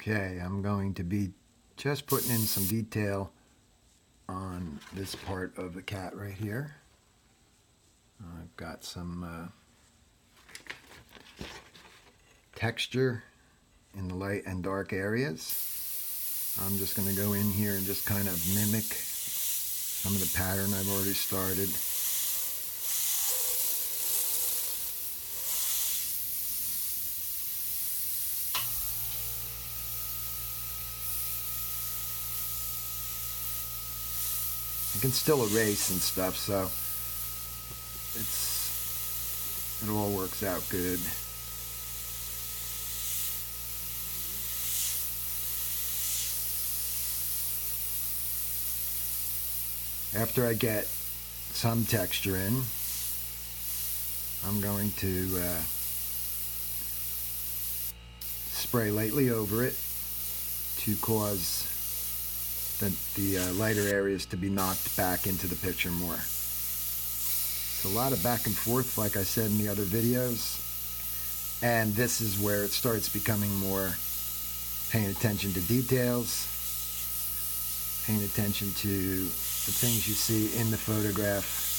Okay, I'm going to be just putting in some detail on this part of the cat right here. I've got some texture in the light and dark areas. I'm just going to go in here and just kind of mimic some of the pattern I've already started. I can still erase and stuff, so it all works out good. After I get some texture in, I'm going to spray lightly over it to cause the lighter areas to be knocked back into the picture more. It's a lot of back and forth, like I said in the other videos, and this is where it starts becoming more paying attention to details, paying attention to the things you see in the photograph.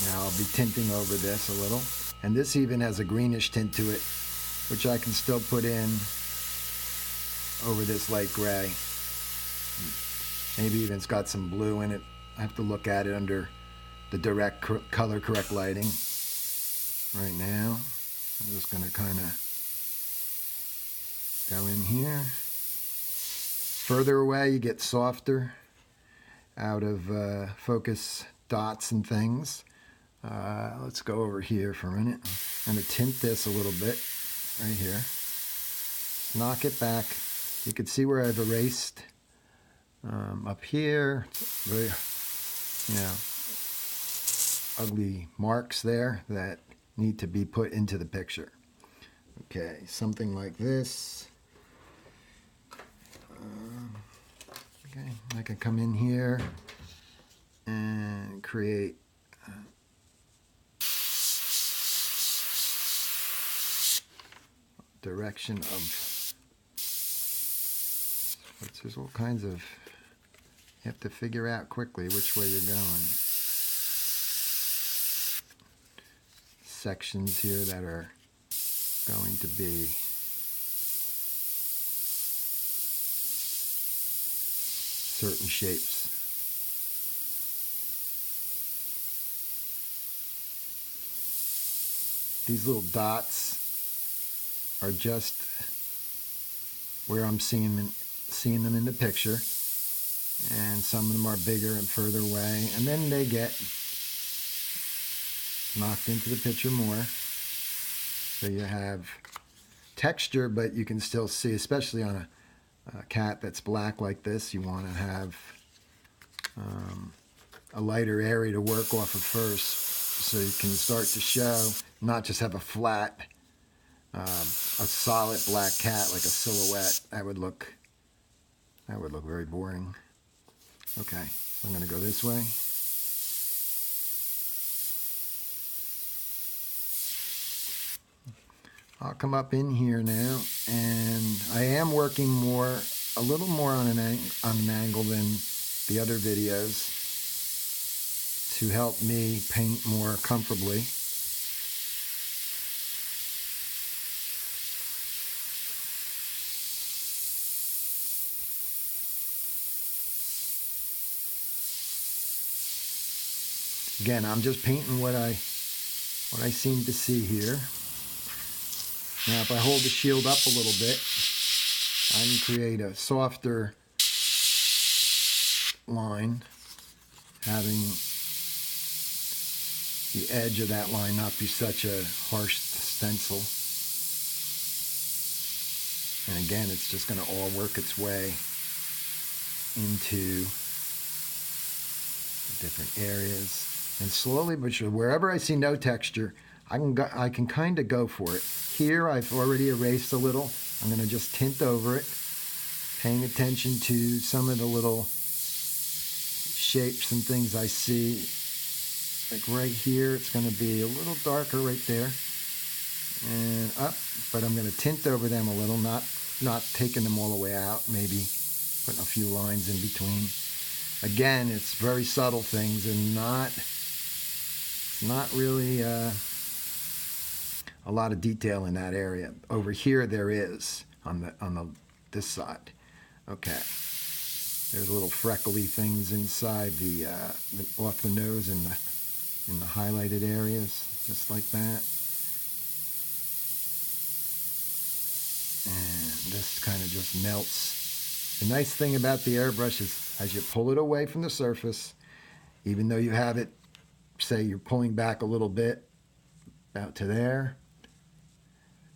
Now I'll be tinting over this a little, and this even has a greenish tint to it, which I can still put in over this light gray. Maybe even it's got some blue in it. I have to look at it under the direct color correct lighting. Right now, I'm just going to kind of go in here. Further away, you get softer, out of focus dots and things. Let's go over here for a minute. I'm going to tint this a little bit right here. Knock it back. You can see where I've erased up here. Very, ugly marks there that need to be put into the picture. Okay, something like this. Okay, I can come in here and create direction of, there's all kinds of, you have to figure out quickly which way you're going. Sections here that are going to be certain shapes. These little dots are just where I'm seeing them in the picture, and some of them are bigger and further away, and then they get knocked into the picture more. So you have texture, but you can still see, especially on a cat that's black like this, you want to have a lighter area to work off of first, so you can start to show, not just have a flat, a solid black cat like a silhouette. That would look very boring. Okay, so I'm going to go this way. I'll come up in here now, and I am working a little more on an angle than the other videos to help me paint more comfortably. Again, I'm just painting what I seem to see here. Now, if I hold the shield up a little bit, I can create a softer line, having the edge of that line not be such a harsh stencil. And again, it's just going to all work its way into the different areas. And slowly but surely, wherever I see no texture, I can kind of go for it. Here, I've already erased a little. I'm going to just tint over it, paying attention to some of the little shapes and things I see. Like right here, it's going to be a little darker right there and up, but I'm going to tint over them a little, not not taking them all the way out, maybe putting a few lines in between. Again, it's very subtle things and not really a lot of detail in that area. Over here there is on this side. Okay. There's little freckly things inside the off the nose and in the highlighted areas, just like that. And this kind of just melts. The nice thing about the airbrush is as you pull it away from the surface, even though you have it, say you're pulling back a little bit, about to there,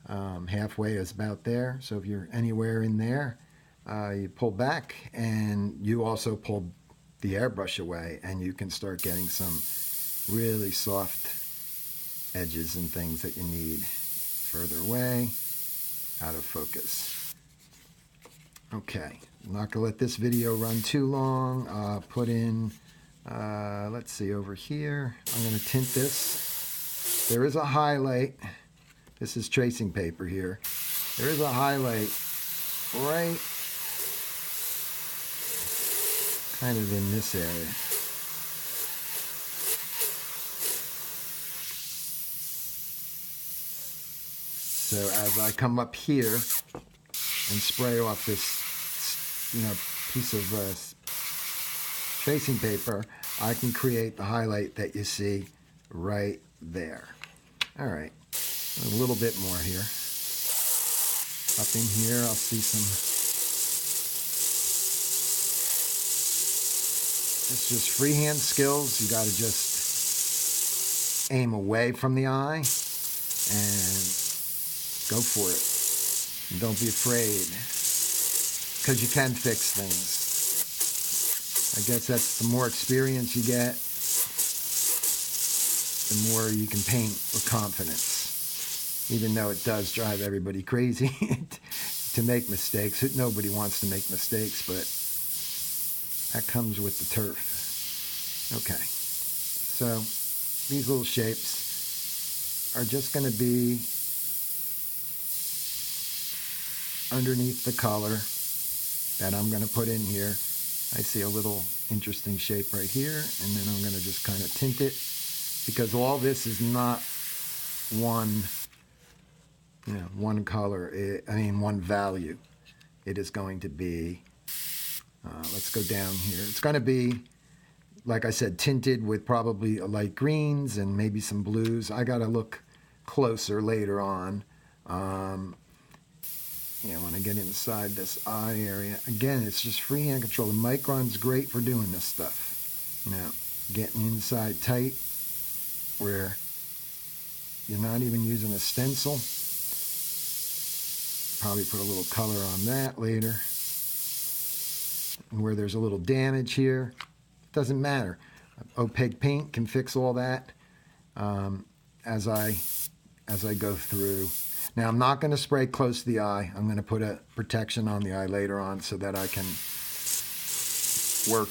halfway is about there. So if you're anywhere in there, you pull back and you also pull the airbrush away and you can start getting some really soft edges and things that you need further away, out of focus. Okay, I'm not gonna let this video run too long. Put in, let's see, over here, I'm gonna tint this. There is a highlight. This is tracing paper here. There is a highlight right kind of in this area. So as I come up here and spray off this, piece of tracing paper, I can create the highlight that you see right there. All right, a little bit more here. Up in here, I'll see some. It's just freehand skills. You got to just aim away from the eye and go for it. And don't be afraid, because you can fix things. I guess that's the more experience you get, the more you can paint with confidence. Even though it does drive everybody crazy to make mistakes. Nobody wants to make mistakes, but that comes with the turf. Okay, so these little shapes are just going to be underneath the color that I'm going to put in here. I see a little interesting shape right here, and then I'm going to just kind of tint it, because all this is not one, one color, one value. It is going to be, let's go down here. It's going to be, like I said, tinted with probably light greens and maybe some blues. I got to look closer later on. When I get inside this eye area, again, it's just freehand control. The Micron's great for doing this stuff. Getting inside tight where you're not even using a stencil. Probably put a little color on that later. And where there's a little damage here, doesn't matter. Opaque paint can fix all that as I go through. Now, I'm not going to spray close to the eye. I'm going to put a protection on the eye later on so that I can work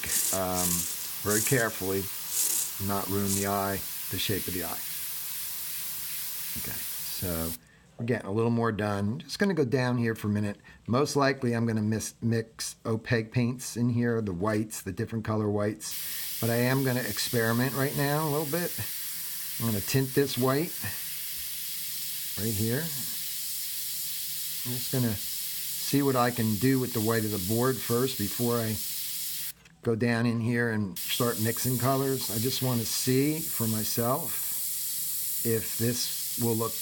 very carefully, not ruin the eye, the shape of the eye. Okay, so we're getting a little more done. I'm just going to go down here for a minute. Most likely, I'm going to mix opaque paints in here, the whites, the different color whites. But I am going to experiment right now a little bit. I'm going to tint this white right here. I'm just going to see what I can do with the white of the board first before I go down in here and start mixing colors. I just want to see for myself if this will look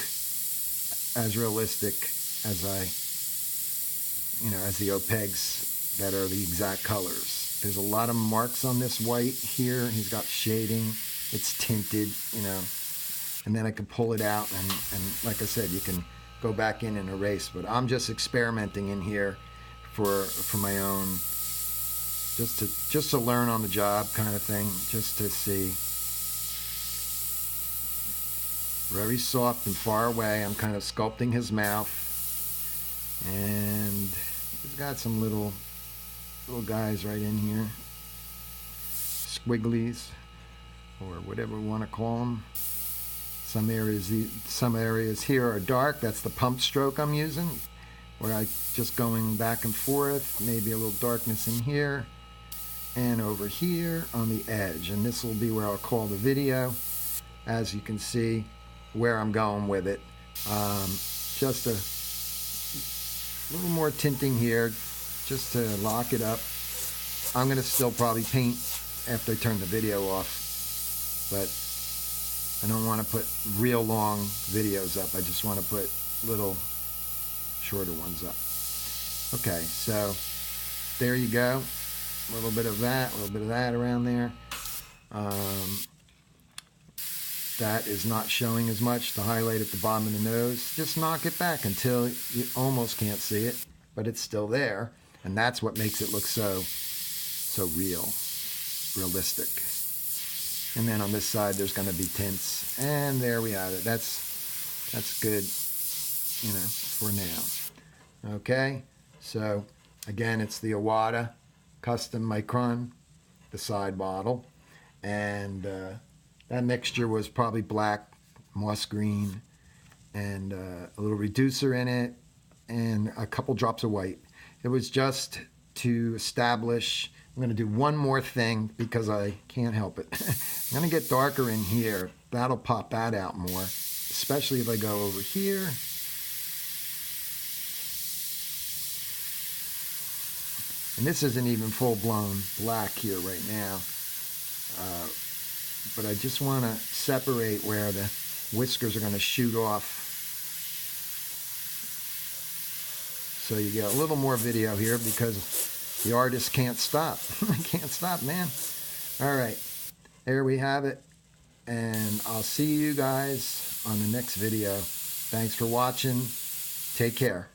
as realistic as as the opaques that are the exact colors. There's a lot of marks on this white here. He's got shading. It's tinted, and then I can pull it out and like I said, you can go back in and erase, but I'm just experimenting in here for my own, just to learn on the job kind of thing, just to see. Very soft and far away. I'm kind of sculpting his mouth, and he's got some little guys right in here, squigglies or whatever we want to call them. Some areas here are dark. That's the pump stroke I'm using. where I just going back and forth, maybe a little darkness in here and over here on the edge. And this will be where I'll call the video. As you can see where I'm going with it. Just a little more tinting here just to lock it up. I'm going to still probably paint after I turn the video off, but I don't want to put real long videos up. I just want to put little shorter ones up. Okay, so there you go. A little bit of that, a little bit of that around there. That is not showing as much. The highlight at the bottom of the nose. Just knock it back until you almost can't see it, but it's still there. And that's what makes it look so realistic. And then on this side, there's going to be tints. And there we have it. That's good, you know, for now. Okay, so again, it's the Iwata Custom Micron, the side bottle. And that mixture was probably black, moss green, and a little reducer in it, and a couple drops of white. It was just to establish. I'm going to do one more thing because I can't help it. I'm going to get darker in here. That'll pop that out more, especially if I go over here. And this isn't even full-blown black here right now. But I just want to separate where the whiskers are going to shoot off. So you get a little more video here because the artist can't stop. Can't stop, man. All right, there we have it. And I'll see you guys on the next video. Thanks for watching. Take care.